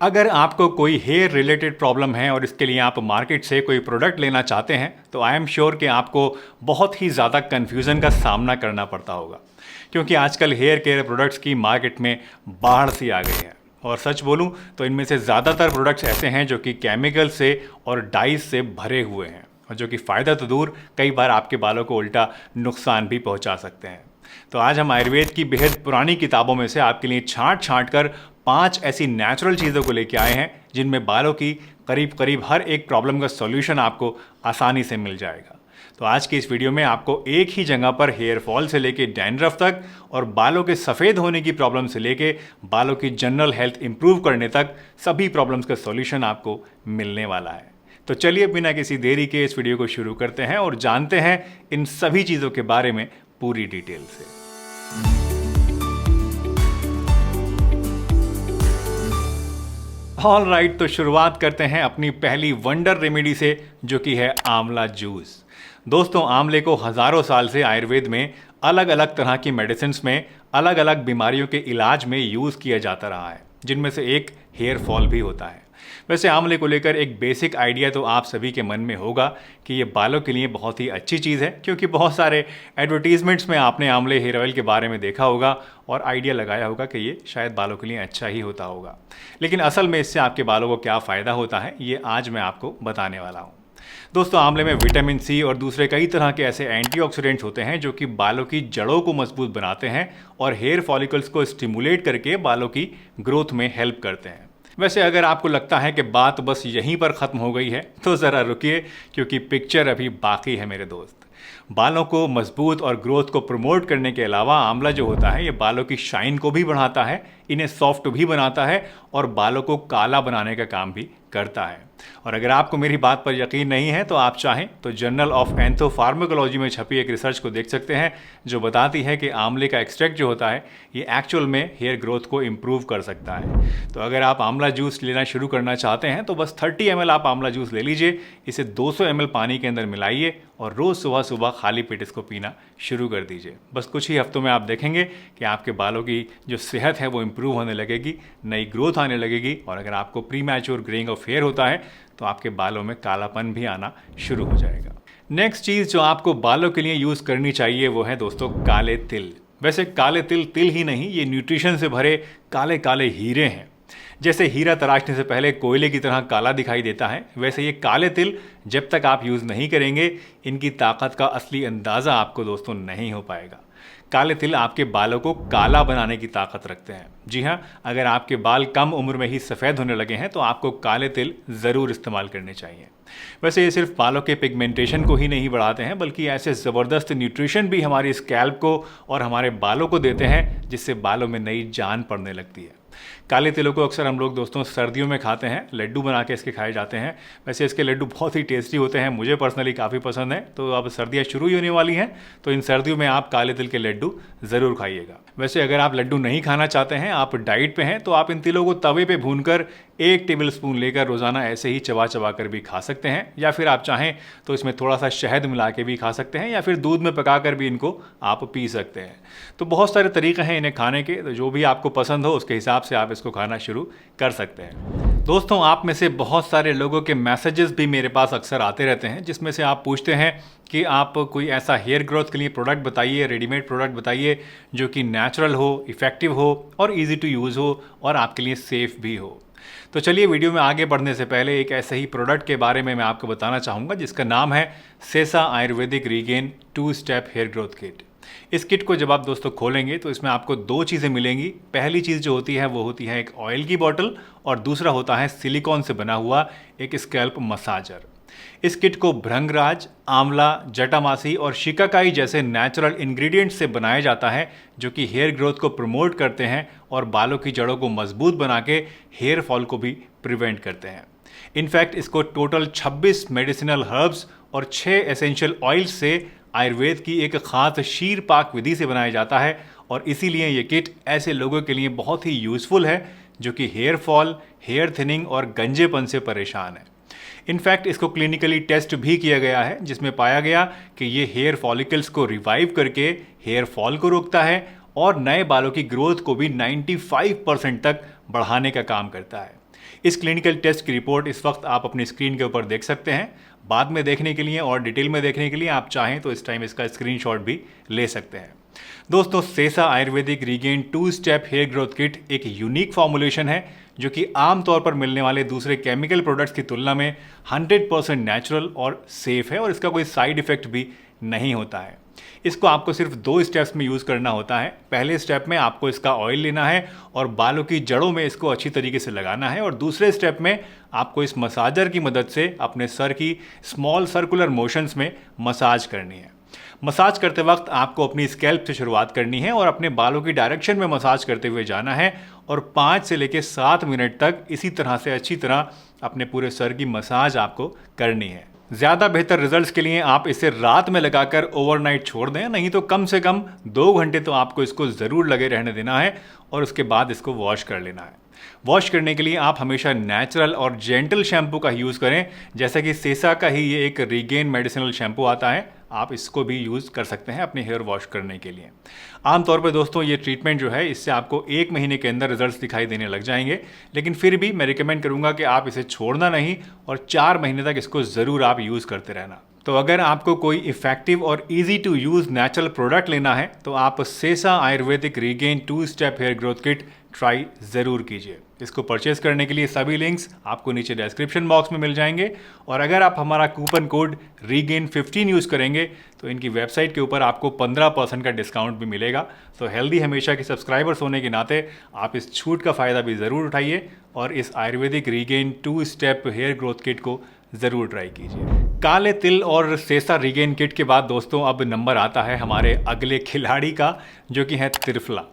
अगर आपको कोई हेयर रिलेटेड प्रॉब्लम है और इसके लिए आप मार्केट से कोई प्रोडक्ट लेना चाहते हैं तो आई एम श्योर कि आपको बहुत ही ज़्यादा कन्फ्यूज़न का सामना करना पड़ता होगा, क्योंकि आजकल हेयर केयर प्रोडक्ट्स की मार्केट में बाढ़ सी आ गई है। और सच बोलूं तो इनमें से ज़्यादातर प्रोडक्ट्स ऐसे हैं जो कि केमिकल से और डाइज से भरे हुए हैं, और जो कि फ़ायदा तो दूर कई बार आपके बालों को उल्टा नुकसान भी पहुंचा सकते हैं। तो आज हम आयुर्वेद की बेहद पुरानी किताबों में से आपके लिए छांट छांट कर 5 ऐसी नेचुरल चीज़ों को लेके आए हैं जिनमें बालों की करीब करीब हर एक प्रॉब्लम का सॉल्यूशन आपको आसानी से मिल जाएगा। तो आज की इस वीडियो में आपको एक ही जगह पर हेयर फॉल से लेके डैंड्रफ तक और बालों के सफ़ेद होने की प्रॉब्लम से लेके बालों की जनरल हेल्थ इंप्रूव करने तक सभी प्रॉब्लम्स का सॉल्यूशन आपको मिलने वाला है। तो चलिए बिना किसी देरी के इस वीडियो को शुरू करते हैं और जानते हैं इन सभी चीज़ों के बारे में पूरी डिटेल से। ऑल राइट, तो शुरुआत करते हैं अपनी पहली वंडर रेमेडी से, जो कि है आंवला जूस। दोस्तों, आंवले को हज़ारों साल से आयुर्वेद में अलग अलग तरह की मेडिसिन्स में अलग अलग बीमारियों के इलाज में यूज़ किया जाता रहा है, जिनमें से एक हेयर फॉल भी होता है। वैसे आंवले को लेकर एक बेसिक आइडिया तो आप सभी के मन में होगा कि ये बालों के लिए बहुत ही अच्छी चीज़ है, क्योंकि बहुत सारे एडवर्टीजमेंट्स में आपने आंवले हेयर ऑयल के बारे में देखा होगा और आइडिया लगाया होगा कि ये शायद बालों के लिए अच्छा ही होता होगा। लेकिन असल में इससे आपके बालों को क्या फ़ायदा होता है, ये आज मैं आपको बताने वाला हूँ। दोस्तों, आंवले में विटामिन सी और दूसरे कई तरह के ऐसे एंटीऑक्सीडेंट्स होते हैं जो कि बालों की जड़ों को मजबूत बनाते हैं और हेयर फॉलिकल्स को स्टिमुलेट करके बालों की ग्रोथ में हेल्प करते हैं। वैसे अगर आपको लगता है कि बात बस यहीं पर ख़त्म हो गई है तो ज़रा रुकिए, क्योंकि पिक्चर अभी बाकी है मेरे दोस्त। बालों को मजबूत और ग्रोथ को प्रमोट करने के अलावा आंवला जो होता है ये बालों की शाइन को भी बढ़ाता है, इन्हें सॉफ्ट भी बनाता है और बालों को काला बनाने का काम भी करता है। और अगर आपको मेरी बात पर यकीन नहीं है तो आप चाहें तो जर्नल ऑफ एंथोफार्माकोलॉजी में छपी एक रिसर्च को देख सकते हैं, जो बताती है कि आंवले का एक्सट्रैक्ट जो होता है ये एक्चुअल में हेयर ग्रोथ को इम्प्रूव कर सकता है। तो अगर आप आंवला जूस लेना शुरू करना चाहते हैं तो बस 30 ml आप आंवला जूस ले लीजिए, इसे 200 ml पानी के अंदर मिलाइए और रोज़ सुबह सुबह खाली पेट इसको पीना शुरू कर दीजिए। बस कुछ ही हफ्तों में आप देखेंगे कि आपके बालों की जो सेहत है वो इम्प्रूव होने लगेगी, नई ग्रोथ आने लगेगी, और अगर आपको premature greying of hair होता है तो आपके बालों में कालापन भी आना शुरू हो जाएगा। नेक्स्ट चीज़ जो आपको बालों के लिए यूज़ करनी चाहिए वो है दोस्तों काले तिल। वैसे काले तिल तिल ही नहीं, ये न्यूट्रिशन से भरे काले काले हीरे हैं। जैसे हीरा तराशने से पहले कोयले की तरह काला दिखाई देता है, वैसे ये काले तिल जब तक आप यूज़ नहीं करेंगे इनकी ताकत का असली अंदाज़ा आपको दोस्तों नहीं हो पाएगा। काले तिल आपके बालों को काला बनाने की ताकत रखते हैं। जी हाँ, अगर आपके बाल कम उम्र में ही सफ़ेद होने लगे हैं तो आपको काले तिल ज़रूर इस्तेमाल करने चाहिए। वैसे ये सिर्फ बालों के पिगमेंटेशन को ही नहीं बढ़ाते हैं, बल्कि ऐसे ज़बरदस्त न्यूट्रिशन भी हमारी स्कैल्प को और हमारे बालों को देते हैं, जिससे बालों में नई जान पड़ने लगती है। काले तिलों को अक्सर हम लोग दोस्तों सर्दियों में खाते हैं, लड्डू बना के इसके खाए जाते हैं। वैसे इसके लड्डू बहुत ही टेस्टी होते हैं, मुझे पर्सनली काफ़ी पसंद है। तो अब सर्दियाँ शुरू ही होने वाली हैं, तो इन सर्दियों में आप काले तिल के लड्डू ज़रूर खाइएगा। वैसे अगर आप लड्डू नहीं खाना चाहते हैं, आप डाइट पे हैं, तो आप इन तिलों को तवे पे भूनकर 1 टेबलस्पून लेकर रोज़ाना ऐसे ही चबा चबा कर भी खा सकते हैं, या फिर आप चाहें तो इसमें थोड़ा सा शहद मिला के भी खा सकते हैं, या फिर दूध में पका कर भी इनको आप पी सकते हैं। तो बहुत सारे तरीके हैं इन्हें खाने के, तो जो भी आपको पसंद हो उसके हिसाब से आप इसको खाना शुरू कर सकते हैं। दोस्तों, आप में से बहुत सारे लोगों के मैसेजेस भी मेरे पास अक्सर आते रहते हैं, जिसमें से आप पूछते हैं कि आप कोई ऐसा हेयर ग्रोथ के लिए प्रोडक्ट बताइए, रेडीमेड प्रोडक्ट बताइए जो कि नेचुरल हो, इफ़ेक्टिव हो और इजी टू यूज़ हो और आपके लिए सेफ़ भी हो। तो चलिए वीडियो में आगे बढ़ने से पहले एक ऐसे ही प्रोडक्ट के बारे में मैं आपको बताना चाहूँगा, जिसका नाम है Sesa Ayurvedic regain 2 step hair growth kit. इस किट को जब आप दोस्तों खोलेंगे तो इसमें आपको 2 चीज़ें मिलेंगी। पहली चीज़ जो होती है वो होती है एक ऑयल की बॉटल, और दूसरा होता है सिलिकॉन से बना हुआ एक स्कैल्प मसाजर। इस किट को भृंगराज, आंवला, जटामासी और शिकाकाई जैसे नेचुरल इंग्रेडिएंट्स से बनाया जाता है, जो कि हेयर ग्रोथ को प्रमोट करते हैं और बालों की जड़ों को मजबूत बना के हेयर फॉल को भी प्रिवेंट करते हैं। इनफैक्ट इसको टोटल 26 मेडिसिनल हर्ब्स और 6 एसेंशियल ऑयल्स से आयुर्वेद की एक खास शीर पाक विधि से बनाया जाता है, और इसीलिए ये किट ऐसे लोगों के लिए बहुत ही यूज़फुल है जो कि हेयर फॉल, हेयर थिनिंग और गंजेपन से परेशान है। इनफैक्ट इसको क्लिनिकली टेस्ट भी किया गया है, जिसमें पाया गया कि ये हेयर फॉलिकल्स को रिवाइव करके हेयर फॉल को रोकता है और नए बालों की ग्रोथ को भी 95% तक बढ़ाने का काम करता है। इस क्लिनिकल टेस्ट की रिपोर्ट इस वक्त आप अपनी स्क्रीन के ऊपर देख सकते हैं। बाद में देखने के लिए और डिटेल में देखने के लिए आप चाहें तो इस टाइम इसका स्क्रीनशॉट भी ले सकते हैं। दोस्तों, Sesa Ayurvedic regain 2 step hair growth kit एक यूनिक फॉर्मुलेशन है जो कि आमतौर पर मिलने वाले दूसरे केमिकल प्रोडक्ट्स की तुलना में 100% नेचुरल और सेफ है और इसका कोई साइड इफेक्ट भी नहीं होता है। इसको आपको सिर्फ 2 स्टेप्स में यूज़ करना होता है। पहले स्टेप में आपको इसका ऑयल लेना है और बालों की जड़ों में इसको अच्छी तरीके से लगाना है, और दूसरे स्टेप में आपको इस मसाजर की मदद से अपने सर की स्मॉल सर्कुलर मोशंस में मसाज करनी है। मसाज करते वक्त आपको अपनी स्कैल्प से शुरुआत करनी है और अपने बालों की डायरेक्शन में मसाज करते हुए जाना है और 5 से लेकर 7 मिनट तक इसी तरह से अच्छी तरह अपने पूरे सर की मसाज आपको करनी है। ज़्यादा बेहतर रिजल्ट्स के लिए आप इसे रात में लगाकर ओवरनाइट छोड़ दें, नहीं तो कम से कम 2 घंटे तो आपको इसको ज़रूर लगे रहने देना है और उसके बाद इसको वॉश कर लेना है। वॉश करने के लिए आप हमेशा नेचुरल और जेंटल शैम्पू का यूज़ करें, जैसा कि सेसा का ही ये एक रीगेन मेडिसिनल शैम्पू आता है। आप इसको भी यूज़ कर सकते हैं अपने हेयर वॉश करने के लिए। आमतौर पर दोस्तों ये ट्रीटमेंट जो है इससे आपको 1 महीने के अंदर रिजल्ट्स दिखाई देने लग जाएंगे, लेकिन फिर भी मैं रिकमेंड करूंगा कि आप इसे छोड़ना नहीं और 4 महीने तक इसको ज़रूर आप यूज़ करते रहना। तो अगर आपको कोई इफेक्टिव और easy to use natural product लेना है तो आप Sesa Ayurvedic regain 2 step hair growth kit try ज़रूर कीजिए। इसको परचेज करने के लिए सभी लिंक्स आपको नीचे डिस्क्रिप्शन बॉक्स में मिल जाएंगे, और अगर आप हमारा कूपन कोड REGAIN15 यूज़ करेंगे तो इनकी वेबसाइट के ऊपर आपको 15% का डिस्काउंट भी मिलेगा। तो हेल्दी हमेशा के सब्सक्राइबर्स होने के नाते आप इस छूट का फ़ायदा भी ज़रूर उठाइए और इस Ayurvedic regain 2 step hair growth kit को ज़रूर ट्राई कीजिए। काले तिल और सेसा रीगेन किट के बाद दोस्तों अब नंबर आता है हमारे अगले खिलाड़ी का, जो कि है त्रिफला।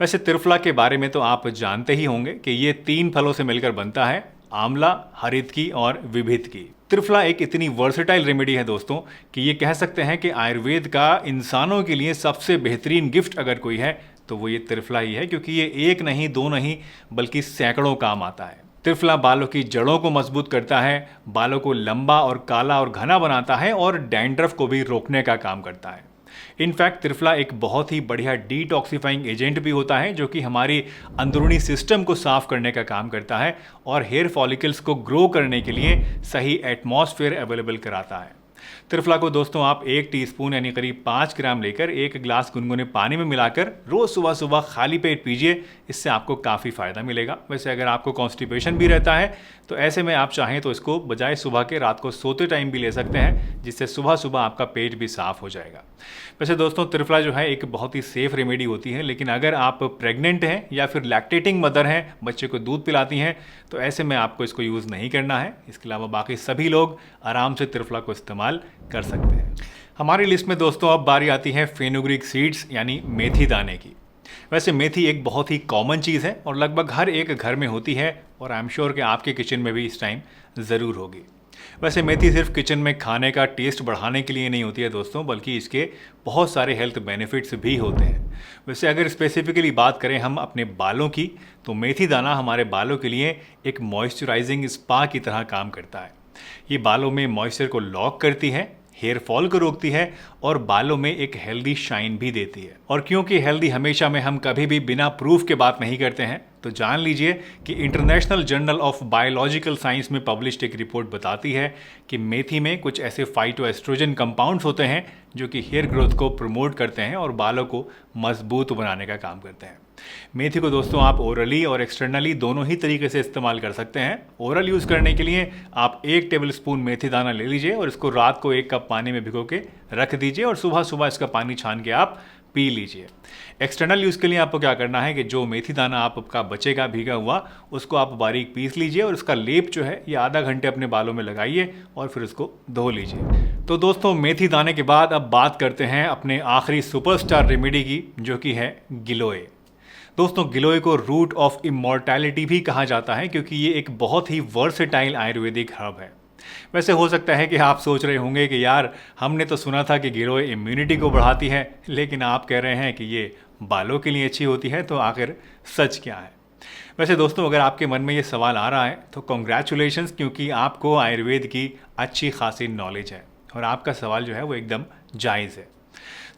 वैसे त्रिफला के बारे में तो आप जानते ही होंगे कि ये 3 फलों से मिलकर बनता है, आंवला, हरितकी और विभितकी। त्रिफला एक इतनी वर्सेटाइल रेमेडी है दोस्तों कि ये कह सकते हैं कि आयुर्वेद का इंसानों के लिए सबसे बेहतरीन गिफ्ट अगर कोई है तो वो ये त्रिफला ही है, क्योंकि ये 1 नहीं 2 नहीं बल्कि सैकड़ों काम आता है। त्रिफला बालों की जड़ों को मजबूत करता है, बालों को लंबा और काला और घना बनाता है और डैंड्रफ को भी रोकने का काम करता है। इनफैक्ट त्रिफला एक बहुत ही बढ़िया डिटॉक्सिफाइंग एजेंट भी होता है, जो कि हमारी अंदरूनी सिस्टम को साफ करने का काम करता है और हेयर फॉलिकल्स को ग्रो करने के लिए सही एटमॉस्फेयर अवेलेबल कराता है। त्रिफला को दोस्तों आप 1 टीस्पून यानी करीब 5 ग्राम लेकर 1 गिलास गुनगुने पानी में मिलाकर रोज़ सुबह सुबह खाली पेट पीजिए। इससे आपको काफ़ी फ़ायदा मिलेगा। वैसे अगर आपको कॉन्स्टिपेशन भी रहता है तो ऐसे में आप चाहें तो इसको बजाय सुबह के रात को सोते टाइम भी ले सकते हैं, जिससे सुबह सुबह आपका पेट भी साफ़ हो जाएगा। वैसे दोस्तों त्रिफला जो है एक बहुत ही सेफ़ रेमेडी होती है, लेकिन अगर आप प्रेग्नेंट हैं या फिर लैक्टेटिंग मदर हैं, बच्चे को दूध पिलाती हैं, तो ऐसे में आपको इसको यूज़ नहीं करना है। इसके अलावा बाकी सभी लोग आराम से त्रिफला को इस्तेमाल कर सकते हैं। हमारी लिस्ट में दोस्तों अब बारी आती है फेनुग्रीक सीड्स यानी मेथी दाने की। वैसे मेथी एक बहुत ही कॉमन चीज़ है और लगभग हर एक घर में होती है, और आई एम श्योर कि आपके किचन में भी इस टाइम ज़रूर होगी। वैसे मेथी सिर्फ किचन में खाने का टेस्ट बढ़ाने के लिए नहीं होती है दोस्तों, बल्कि इसके बहुत सारे हेल्थ बेनिफिट्स भी होते हैं। वैसे अगर स्पेसिफिकली बात करें हम अपने बालों की, तो मेथी दाना हमारे बालों के लिए एक मॉइस्चराइजिंग स्पा की तरह काम करता है। ये बालों में मॉइस्चर को लॉक करती है, हेयर फॉल को रोकती है और बालों में एक हेल्दी शाइन भी देती है। और क्योंकि हेल्दी हमेशा में हम कभी भी बिना प्रूफ के बात नहीं करते हैं, तो जान लीजिए कि international journal of biological science में पब्लिश्ड एक रिपोर्ट बताती है कि मेथी में कुछ ऐसे फाइटोएस्ट्रोजन कंपाउंड्स होते हैं जो कि हेयर ग्रोथ को प्रमोट करते हैं और बालों को मजबूत बनाने का काम करते हैं। मेथी को दोस्तों आप ओरली और एक्सटर्नली दोनों ही तरीके से इस्तेमाल कर सकते हैं। ओरल यूज़ करने के लिए आप 1 टेबलस्पून मेथी दाना ले लीजिए और इसको रात को 1 कप पानी में भिगो के रख दीजिए और सुबह सुबह इसका पानी छान के आप पी लीजिए। एक्सटर्नल यूज़ के लिए आपको क्या करना है कि जो मेथी दाना आपका बचेगा भीगा हुआ, उसको आप बारीक पीस लीजिए और उसका लेप जो है ये आधा घंटे अपने बालों में लगाइए और फिर उसको धो लीजिए। तो दोस्तों मेथी दाने के बाद अब बात करते हैं अपने आखिरी सुपरस्टार रेमेडी की, जो कि है गिलोय। दोस्तों गिलोय को रूट ऑफ इमॉर्टैलिटी भी कहा जाता है, क्योंकि ये एक बहुत ही वर्सेटाइल आयुर्वेदिक हर्ब है। वैसे हो सकता है कि आप सोच रहे होंगे कि यार हमने तो सुना था कि गिलोय इम्यूनिटी को बढ़ाती है, लेकिन आप कह रहे हैं कि ये बालों के लिए अच्छी होती है, तो आखिर सच क्या है? वैसे दोस्तों अगर आपके मन में ये सवाल आ रहा है तो कॉन्ग्रेचुलेशंस, क्योंकि आपको आयुर्वेद की अच्छी खासी नॉलेज है और आपका सवाल जो है वो एकदम जायज़ है।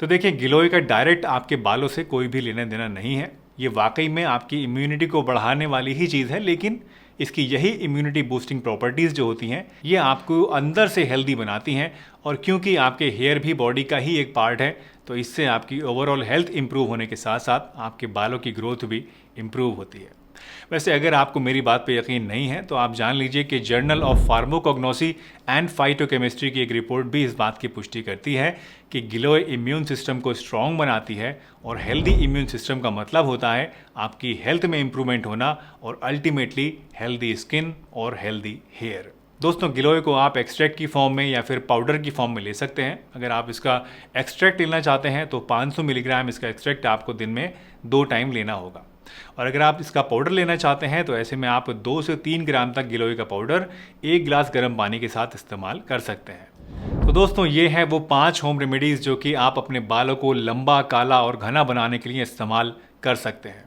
तो देखिए गिलोय का डायरेक्ट आपके बालों से कोई भी लेना देना नहीं है। ये वाकई में आपकी इम्यूनिटी को बढ़ाने वाली ही चीज़ है, लेकिन इसकी यही इम्यूनिटी बूस्टिंग प्रॉपर्टीज़ जो होती हैं ये आपको अंदर से हेल्दी बनाती हैं, और क्योंकि आपके हेयर भी बॉडी का ही एक पार्ट है तो इससे आपकी ओवरऑल हेल्थ इंप्रूव होने के साथ साथ आपके बालों की ग्रोथ भी इंप्रूव होती है। वैसे अगर आपको मेरी बात पे यकीन नहीं है तो आप जान लीजिए कि journal of pharmacognosy and phytochemistry की एक रिपोर्ट भी इस बात की पुष्टि करती है कि गिलोय इम्यून सिस्टम को स्ट्रॉन्ग बनाती है, और हेल्दी इम्यून सिस्टम का मतलब होता है आपकी हेल्थ में इंप्रूवमेंट होना और अल्टीमेटली हेल्दी स्किन और हेल्दी हेयर। दोस्तों, गिलोय को आप एक्सट्रैक्ट की फॉर्म में या फिर पाउडर की फॉर्म में ले सकते हैं। अगर आप इसका एक्सट्रैक्ट लेना चाहते हैं तो 500 मिलीग्राम इसका एक्सट्रैक्ट आपको दिन में 2 टाइम लेना होगा, और अगर आप इसका पाउडर लेना चाहते हैं तो ऐसे में आप 2 से 3 ग्राम तक गिलोय का पाउडर 1 गिलास गर्म पानी के साथ इस्तेमाल कर सकते हैं। तो दोस्तों, ये हैं वो 5 होम रेमेडीज़ जो कि आप अपने बालों को लंबा, काला और घना बनाने के लिए इस्तेमाल कर सकते हैं।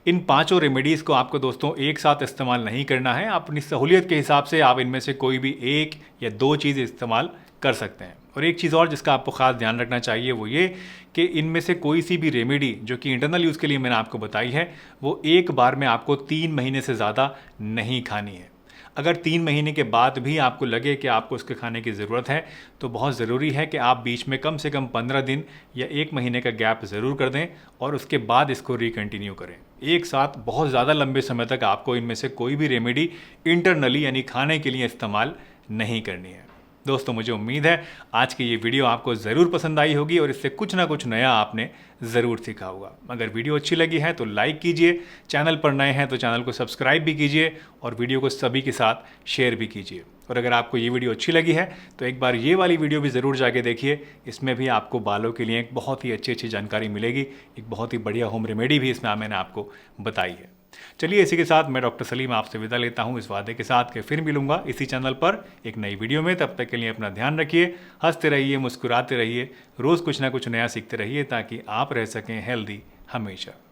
इन 5 रेमेडीज़ को आपको दोस्तों एक साथ इस्तेमाल नहीं करना है, अपनी सहूलियत के हिसाब से आप इनमें से कोई भी 1 या 2 चीज़ इस्तेमाल कर सकते हैं। और एक चीज़ और जिसका आपको ख़ास ध्यान रखना चाहिए वो ये कि इनमें से कोई सी भी रेमेडी जो कि इंटरनल यूज़ के लिए मैंने आपको बताई है वो एक बार में आपको 3 महीने से ज़्यादा नहीं खानी है। अगर 3 महीने के बाद भी आपको लगे कि आपको इसके खाने की ज़रूरत है तो बहुत ज़रूरी है कि आप बीच में कम से कम 15 दिन या 1 महीने का गैप ज़रूर कर दें और उसके बाद इसको रिकंटिन्यू करें। एक साथ बहुत ज़्यादा लंबे समय तक आपको इनमें से कोई भी रेमेडी इंटरनली यानी खाने के लिए इस्तेमाल नहीं करनी है। दोस्तों, मुझे उम्मीद है आज की ये वीडियो आपको ज़रूर पसंद आई होगी और इससे कुछ ना कुछ नया आपने ज़रूर सीखा होगा। अगर वीडियो अच्छी लगी है तो लाइक कीजिए, चैनल पर नए हैं तो चैनल को सब्सक्राइब भी कीजिए और वीडियो को सभी के साथ शेयर भी कीजिए। और अगर आपको ये वीडियो अच्छी लगी है तो एक बार ये वाली वीडियो भी ज़रूर जाके देखिए, इसमें भी आपको बालों के लिए एक बहुत ही अच्छी जानकारी मिलेगी, एक बहुत ही बढ़िया होम रेमेडी भी इसमें मैंने आपको बताई है। चलिए, इसी के साथ मैं डॉक्टर सलीम आपसे विदा लेता हूं इस वादे के साथ कि फिर मिलूंगा इसी चैनल पर एक नई वीडियो में। तब तक के लिए अपना ध्यान रखिए, हंसते रहिए, मुस्कुराते रहिए, रोज़ कुछ ना कुछ नया सीखते रहिए ताकि आप रह सकें हेल्दी हमेशा।